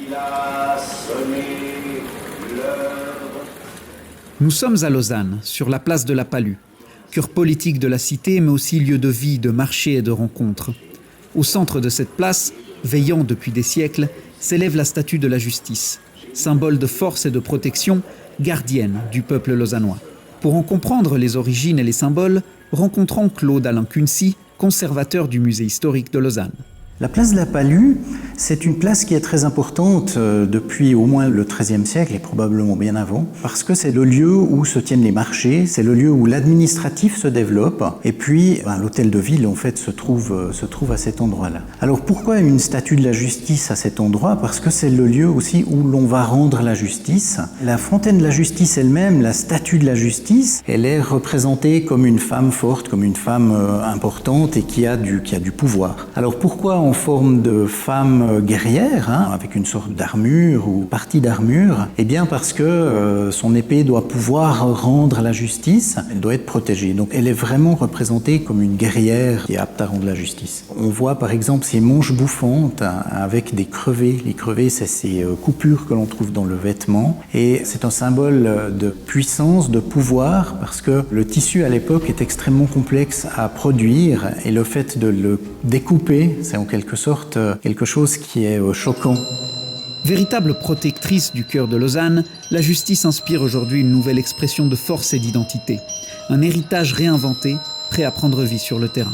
Il a sonné l'heure. Nous sommes à Lausanne, sur la place de la Palue, cœur politique de la cité, mais aussi lieu de vie, de marché et de rencontres. Au centre de cette place, veillant depuis des siècles, s'élève la statue de la justice, symbole de force et de protection, gardienne du peuple lausannois. Pour en comprendre les origines et les symboles, rencontrons Claude Alain Kuncy, conservateur du musée historique de Lausanne. La place de la Palue, c'est une place qui est très importante depuis au moins le XIIIe siècle et probablement bien avant, parce que c'est le lieu où se tiennent les marchés, c'est le lieu où l'administratif se développe, et puis l'hôtel de ville en fait se trouve à cet endroit-là. Alors pourquoi une statue de la justice à cet endroit? Parce que c'est le lieu aussi où l'on va rendre la justice. La fontaine de la justice elle-même, la statue de la justice, elle est représentée comme une femme forte, comme une femme importante et qui a du pouvoir. Alors pourquoi en forme de femme guerrière, avec une sorte d'armure ou partie d'armure? Eh bien parce que son épée doit pouvoir rendre la justice, elle doit être protégée. Donc elle est vraiment représentée comme une guerrière qui est apte à rendre la justice. On voit par exemple ces manches bouffantes avec des crevés. Les crevés, c'est ces coupures que l'on trouve dans le vêtement. Et c'est un symbole de puissance, de pouvoir, parce que le tissu à l'époque est extrêmement complexe à produire et le fait de le découper, c'est en quelque sorte quelque chose qui est choquant. Véritable protectrice du cœur de Lausanne, la justice inspire aujourd'hui une nouvelle expression de force et d'identité. Un héritage réinventé, prêt à prendre vie sur le terrain.